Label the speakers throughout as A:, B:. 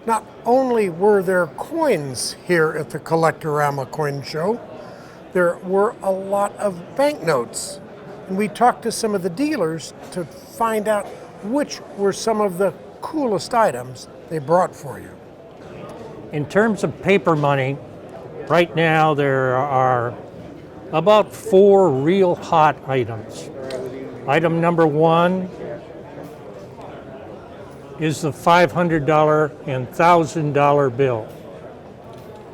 A: Not only were there coins here at the Collectorama coin show, there were a lot of banknotes. And we talked to some of the dealers to find out which were some of the coolest items they brought for you.
B: In terms of paper money, right now there are about 4 real hot items. Item number 1 is the $500 and $1,000 bill.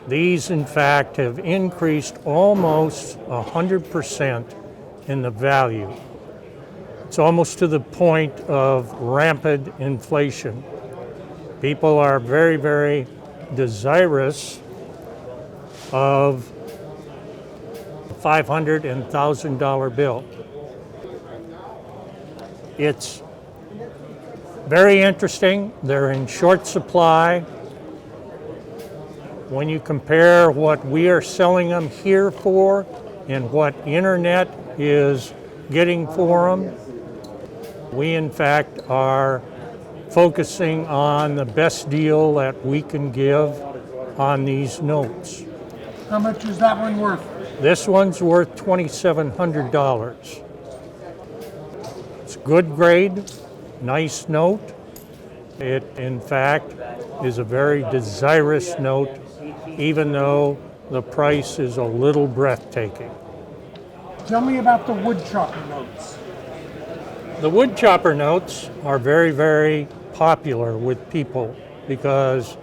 B: These, in fact, have increased almost 100% in the value. It's almost to the point of rampant inflation. People are very, very desirous of the $500 and $1,000 bill. It's very interesting. They're in short supply. When you compare what we are selling them here for and what internet is getting for them, we in fact are focusing on the best deal that we can give on these notes.
A: How much is that one worth?
B: This one's worth $2,700. It's good grade, nice note. It, in fact, is a very desirous note, even though the price is a little breathtaking.
A: Tell me about the Woodchopper notes.
B: The Woodchopper notes are very, very popular with people because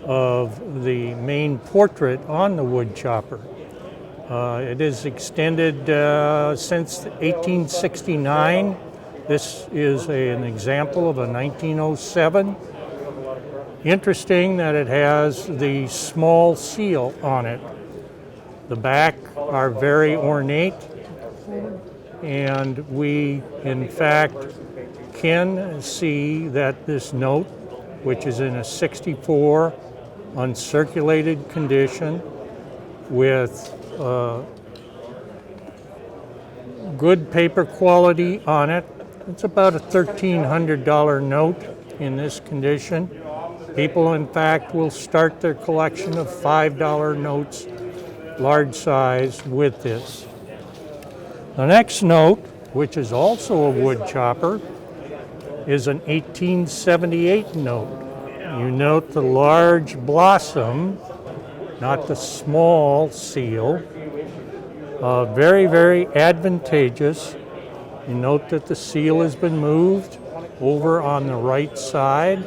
B: of the main portrait on the Woodchopper. It is extended since 1869. This is an example of a 1907. Interesting that it has the small seal on it. The back are very ornate, and we, in fact, can see that this note, which is in a 64 uncirculated condition with good paper quality on it. It's about a $1,300 note in this condition. People, in fact, will start their collection of $5 notes, large size, with this. The next note, which is also a Woodchopper, is an 1878 note. You note the large blossom, not the small seal. Very, very advantageous. You note that the seal has been moved over on the right side.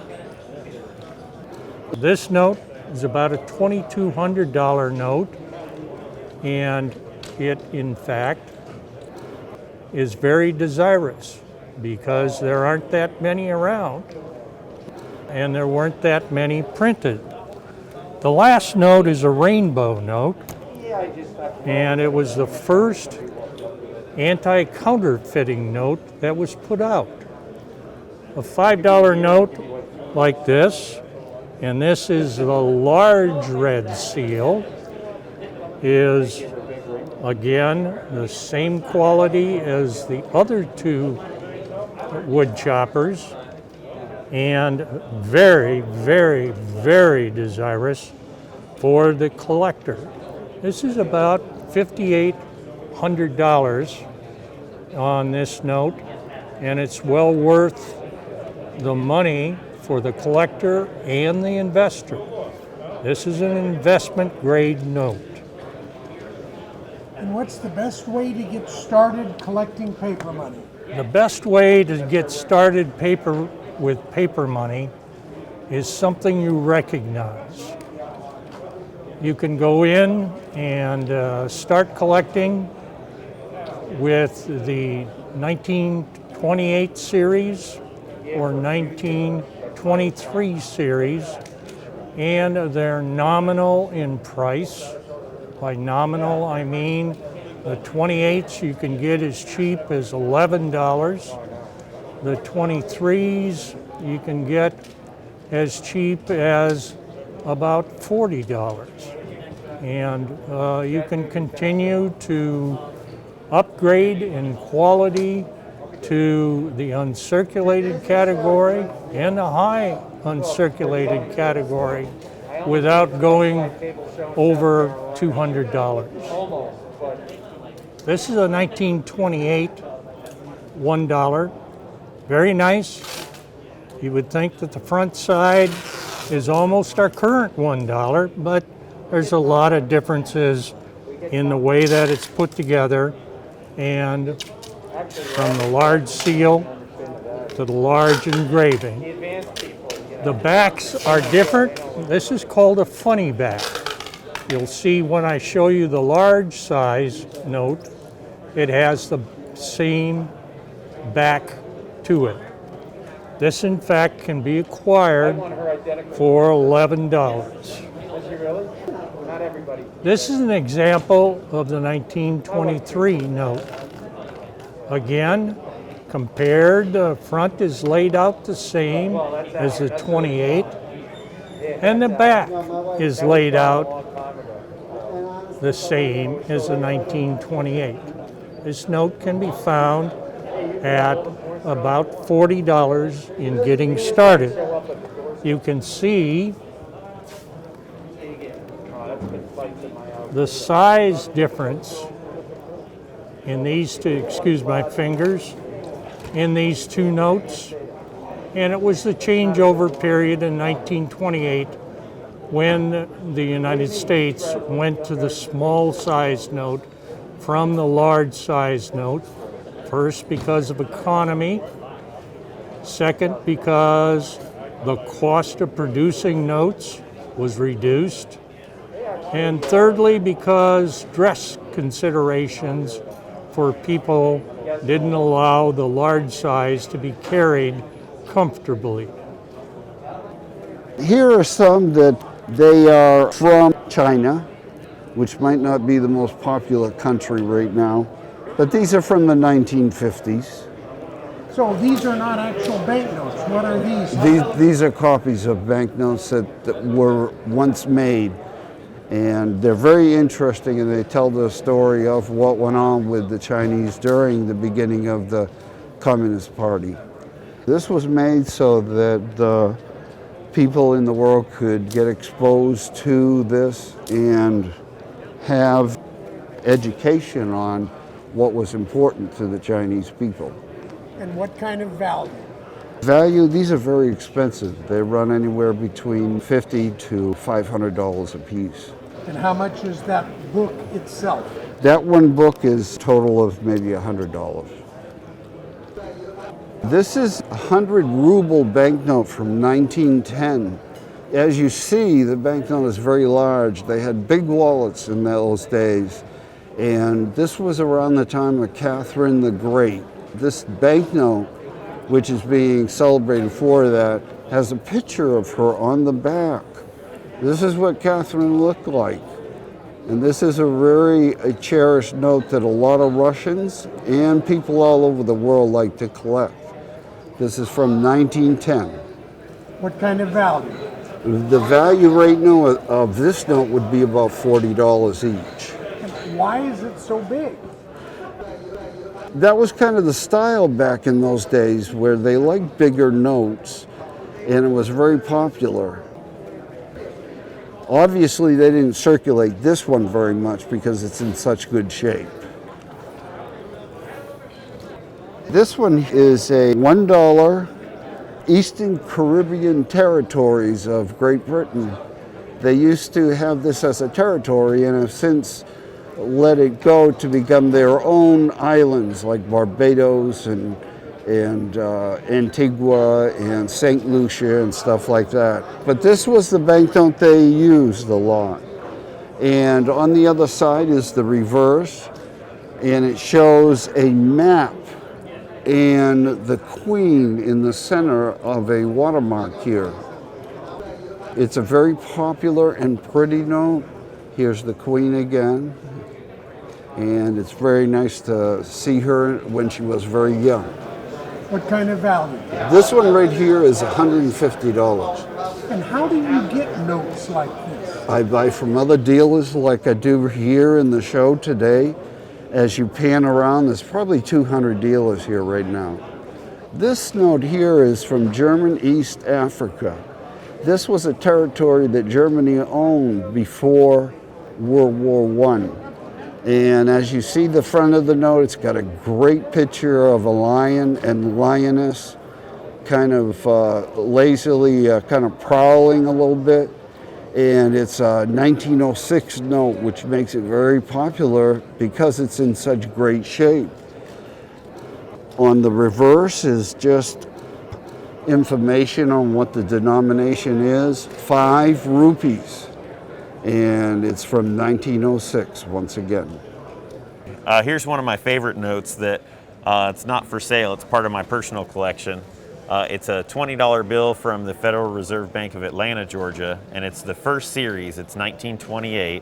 B: This note is about a $2,200 note, and it, in fact, is very desirous because there aren't that many around, and there weren't that many printed. The last note is a rainbow note, and it was the first anti-counterfeiting note that was put out. A $5 note like this, and this is the large red seal, is again the same quality as the other 2 Woodchoppers, and very, very, very desirous for the collector. This is about $5,800 on this note, and it's well worth the money for the collector and the investor. This is an investment grade note.
A: And what's the best way to get started collecting paper money?
B: The best way to get started with paper money is something you recognize. You can go in and start collecting with the 1928 series or 1923 series, and they're nominal in price. By nominal, I mean the 28s you can get as cheap as $11. The 23s you can get as cheap as about $40. And you can continue to upgrade in quality to the uncirculated category and the high uncirculated category without going over $200. This is a 1928 $1. Very nice. You would think that the front side is almost our current $1, but there's a lot of differences in the way that it's put together, and from the large seal to the large engraving. The backs are different. This is called a funny back. You'll see when I show you the large size note, it has the same back to it. This, in fact, can be acquired for $11. This is an example of the 1923 note. Again, compared, the front is laid out the same as the 28, and the back is laid out the same as the 1928. This note can be found at about $40 in getting started. You can see the size difference in these two, excuse my fingers, in these two notes. And it was the changeover period in 1928 when the United States went to the small size note from the large size note. First, because of economy. Second, because the cost of producing notes was reduced. And thirdly, because dress considerations for people didn't allow the large size to be carried comfortably.
C: Here are some that they are from China, which might not be the most popular country right now, but these are from the 1950s.
A: So these are not actual banknotes. What are these?
C: These are copies of banknotes that were once made, and they're very interesting, and they tell the story of what went on with the Chinese during the beginning of the Communist Party. This was made so that the people in the world could get exposed to this and have education on what was important to the Chinese people.
A: And what kind of value?
C: Value, these are very expensive. They run anywhere between $50 to $500 a piece.
A: And how much is that book itself?
C: That one book is a total of maybe $100. This is a 100 ruble banknote from 1910. As you see, the banknote is very large. They had big wallets in those days. And this was around the time of Catherine the Great. This banknote, which is being celebrated for that, has a picture of her on the back. This is what Catherine looked like. And this is a very cherished note that a lot of Russians and people all over the world like to collect. This is from 1910.
A: What kind of value?
C: The value right now of this note would be about $40 each.
A: And why is it so big?
C: That was kind of the style back in those days, where they liked bigger notes, and it was very popular. Obviously, they didn't circulate this one very much because it's in such good shape. This one is a $1 Eastern Caribbean territories of Great Britain. They used to have this as a territory and have since let it go to become their own islands, like Barbados and Antigua and St. Lucia and stuff like that. But this was the banknote they used a lot. And on the other side is the reverse, and it shows a map and the Queen in the center of a watermark here. It's a very popular and pretty note. Here's the Queen again. And it's very nice to see her when she was very young.
A: What kind of value?
C: This one right here is $150.
A: And how do you get notes like this?
C: I buy from other dealers like I do here in the show today. As you pan around, there's probably 200 dealers here right now. This note here is from German East Africa. This was a territory that Germany owned before World War I. And as you see the front of the note, it's got a great picture of a lion and lioness kind of lazily kind of prowling a little bit. And it's a 1906 note, which makes it very popular because it's in such great shape. On the reverse is just information on what the denomination is, 5 rupees. And it's from 1906 once again.
D: Here's one of my favorite notes that it's not for sale, it's part of my personal collection. It's a $20 bill from the Federal Reserve Bank of Atlanta, Georgia, and it's the first series. It's 1928,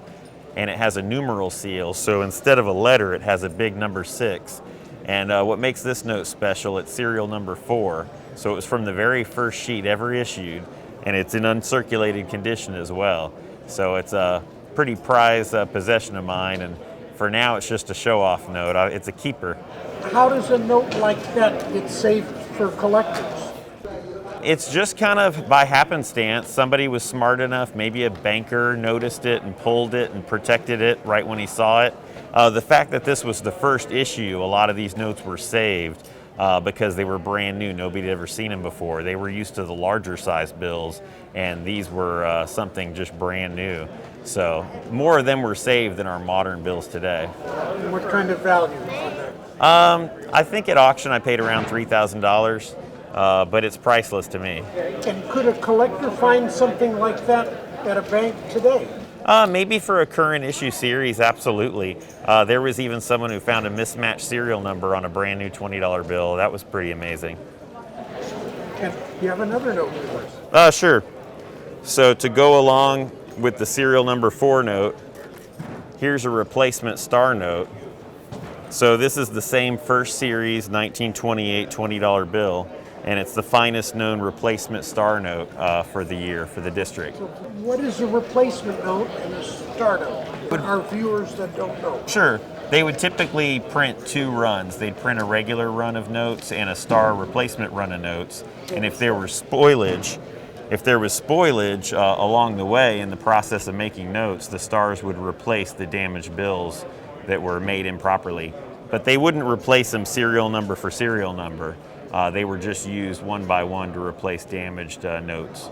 D: and it has a numeral seal, so instead of a letter, it has a big number 6. And what makes this note special, it's serial number 4, so it was from the very first sheet ever issued, and it's in uncirculated condition as well. So it's a pretty prized possession of mine, and for now it's just a show-off note. It's a keeper.
A: How does a note like that get saved for collectors?
D: It's just kind of by happenstance. Somebody was smart enough, maybe a banker noticed it and pulled it and protected it right when he saw it. The fact that this was the first issue, a lot of these notes were saved because they were brand new. Nobody had ever seen them before. They were used to the larger size bills, and these were something just brand new. So more of them were saved than our modern bills today.
A: What kind of value on that?
D: I think at auction I paid around $3,000, but it's priceless to me.
A: And could a collector find something like that at a bank today?
D: Maybe for a current issue series, absolutely. There was even someone who found a mismatched serial number on a brand new $20 bill. That was pretty amazing.
A: And you have another note with us?
D: Sure. So to go along with the serial number 4 note, here's a replacement star note. So this is the same first series 1928 $20 bill, and it's the finest known replacement star note for the year for the district.
A: So what is a replacement note and a star note for our viewers that don't know?
D: Sure. They would typically print 2 runs. They'd print a regular run of notes and a star replacement run of notes. And if there was spoilage along the way in the process of making notes, the stars would replace the damaged bills that were made improperly. But they wouldn't replace them serial number for serial number. They were just used one by one to replace damaged notes.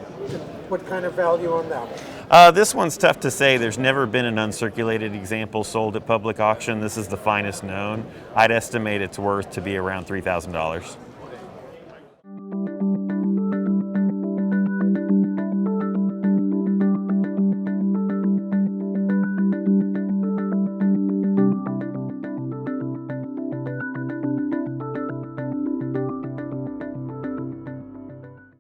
A: What kind of value on that?
D: This one's tough to say. There's never been an uncirculated example sold at public auction. This is the finest known. I'd estimate its worth to be around $3,000.